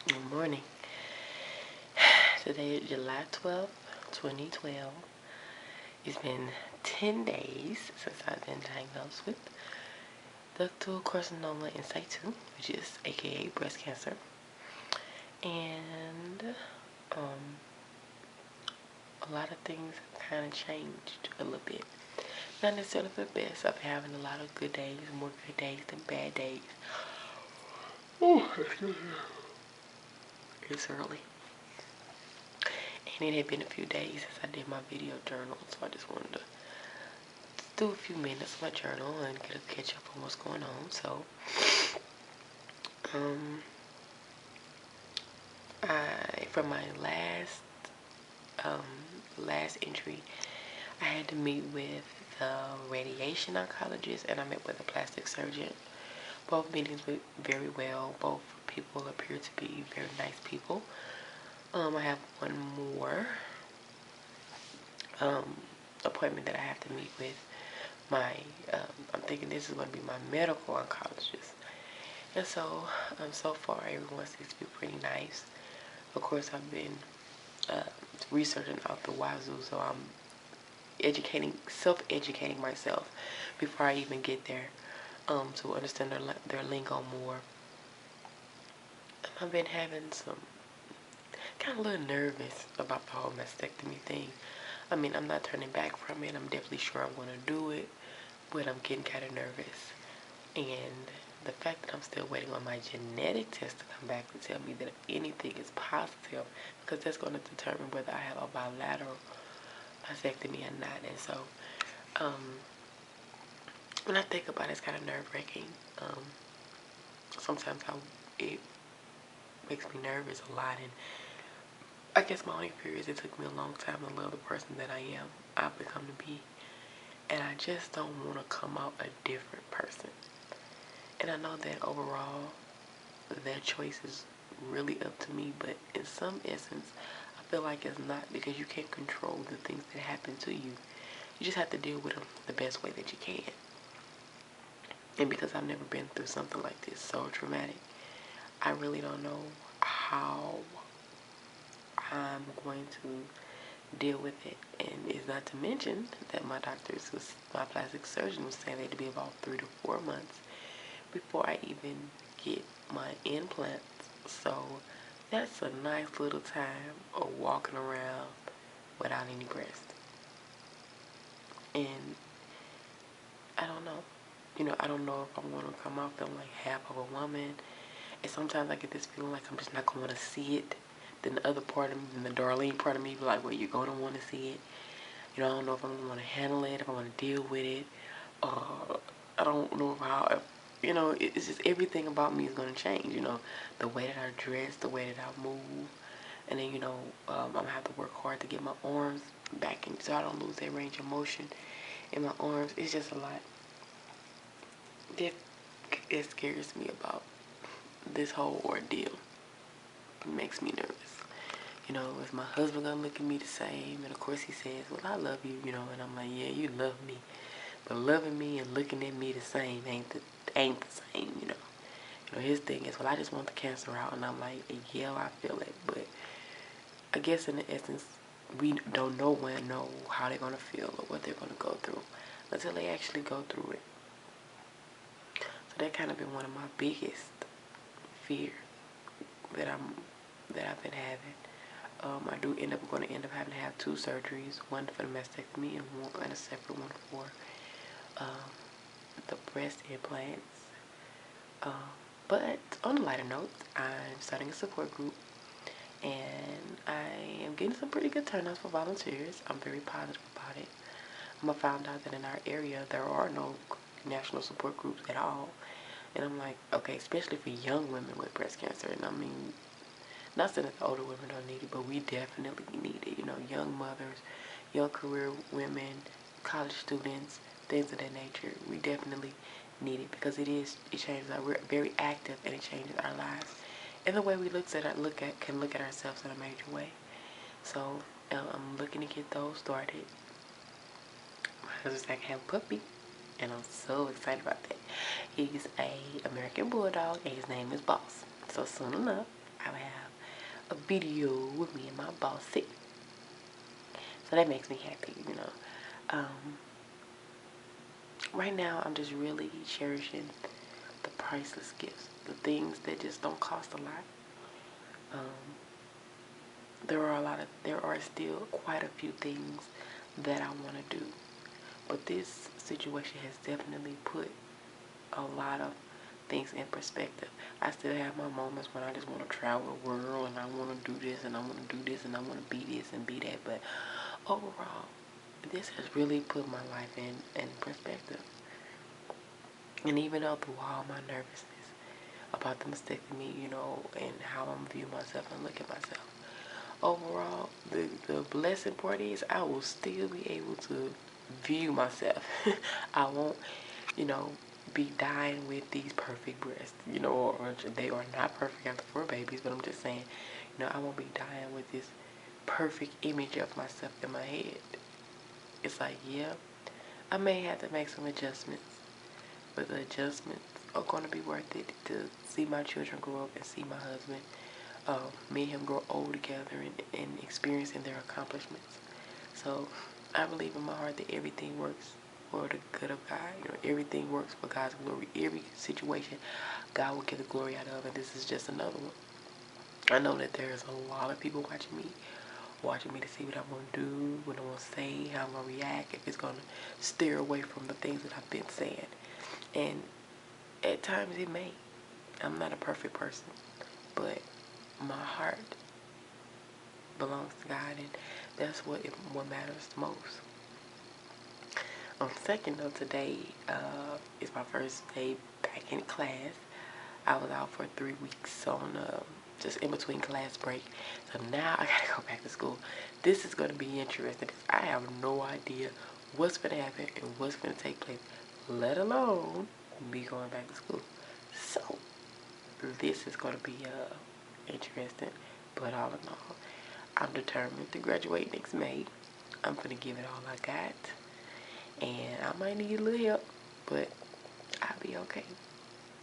Good morning. Today is July 12th, 2012. It's been 10 days since I've been diagnosed with ductal carcinoma in situ, which is aka breast cancer. And a lot of things have kind of changed a little bit. Not necessarily for the best. I've been having a lot of good days, more good days than bad days. Oh, it's early. And it had been a few days since I did my video journal, so I just wanted to do a few minutes of my journal and get a catch up on what's going on. So, from my last entry, I had to meet with the radiation oncologist and I met with a plastic surgeon. Both meetings went very well. Both people appear to be very nice people. I have one more appointment that I have to meet with my, I'm thinking this is going to be my medical oncologist. And so, so far everyone seems to be pretty nice. Of course, I've been researching out the wazoo, so I'm self-educating myself before I even get there, to understand their lingo more. I've been having some kind of a little nervous about the whole mastectomy thing. I mean, I'm not turning back from it. I'm definitely sure I'm going to do it, but I'm getting kind of nervous. And the fact that I'm still waiting on my genetic test to come back to tell me that if anything is positive, because that's going to determine whether I have a bilateral mastectomy or not. And so, when I think about it, it's kind of nerve-wracking. Sometimes it makes me nervous a lot, and I guess my only fear is it took me a long time to love the person that I've become to be, and I just don't want to come out a different person. And I know that overall, that choice is really up to me, but in some essence, I feel like it's not, because you can't control the things that happen to you. You just have to deal with them the best way that you can. And because I've never been through something like this, so traumatic, I really don't know how I'm going to deal with it. And it's not to mention that my plastic surgeon was saying they had to be about 3 to 4 months before I even get my implants. So that's a nice little time of walking around without any breast. And I don't know. I don't know if I'm going to come out feeling like half of a woman. And sometimes I get this feeling like I'm just not going to see it. Then the other part of me, then the Darlene part of me, be like, well, you're going to want to see it. I don't know if I'm going to want to handle it, if I'm going to deal with it. I don't know how, it's just everything about me is going to change. The way that I dress, the way that I move. And then, I'm going to have to work hard to get my arms back in so I don't lose that range of motion in my arms. It's just a lot. It scares me about this whole ordeal. It makes me nervous. Is my husband gonna look at me the same? And of course he says, well, I love you, and I'm like, yeah, you love me. But loving me and looking at me the same ain't the same, his thing is, well, I just want the cancer out. And I'm like, yeah, I feel it. But I guess in the essence, we don't know how they're gonna feel or what they're gonna go through until they actually go through it. So that kind of been one of my biggest fears that I've been having. I do going to end up having to have 2 surgeries, one for the mastectomy and a separate one for the breast implants. But on a lighter note, I'm starting a support group, and I am getting some pretty good turnouts for volunteers. I'm very positive about it. I found out that in our area there are no national support groups at all, and I'm like, okay, especially for young women with breast cancer. And I mean, not saying that the older women don't need it, but we definitely need it. Young mothers, young career women, college students, things of that nature. We definitely need it because it changes we're very active, and it changes our lives. And the way we can look at ourselves in a major way. So I'm looking to get those started. My husband's like, have a puppy, and I'm so excited about that. He's a American Bulldog, and his name is Boss. So soon enough, I would have a video with me and my bossy. So that makes me happy, you know. Right now, I'm just really cherishing the priceless gifts, the things that just don't cost a lot. Um, there are still quite a few things that I want to do, but this situation has definitely put a lot of things in perspective. I still have my moments when I just want to travel the world and I want to do this and I want to do this and I want to be this and be that, but overall, this has really put my life in perspective. And even though through all my nervousness about the mastectomy, you know, and how I'm view myself and look at myself, overall, the blessing part is I will still be able to view myself. I won't, you know, be dying with these perfect breasts, you know, or they are not perfect after 4 babies, but I'm just saying, you know, I won't be dying with this perfect image of myself in my head. It's like, yeah, I may have to make some adjustments, but the adjustments are going to be worth it to see my children grow up and see my husband, me and him grow old together and experiencing their accomplishments. So I believe in my heart that everything works for the good of God. You know, everything works for God's glory. Every situation, God will get the glory out of, and this is just another one. I know that there's a lot of people watching me to see what I'm going to do, what I'm going to say, how I'm going to react, if it's going to steer away from the things that I've been saying. And at times it may. I'm not a perfect person, but my heart belongs to God, and that's what matters the most. On the second note, today is my first day back in class. I was out for 3 weeks on just in between class break, so now I gotta go back to school. This is gonna be interesting because I have no idea what's gonna happen and what's gonna take place, let alone me going back to school. So this is gonna be interesting, but all in all, I'm determined to graduate next May. I'm gonna give it all I got, and I might need a little help, but I'll be okay.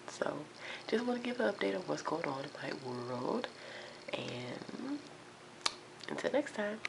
So just want to give an update on what's going on in my world, and until next time.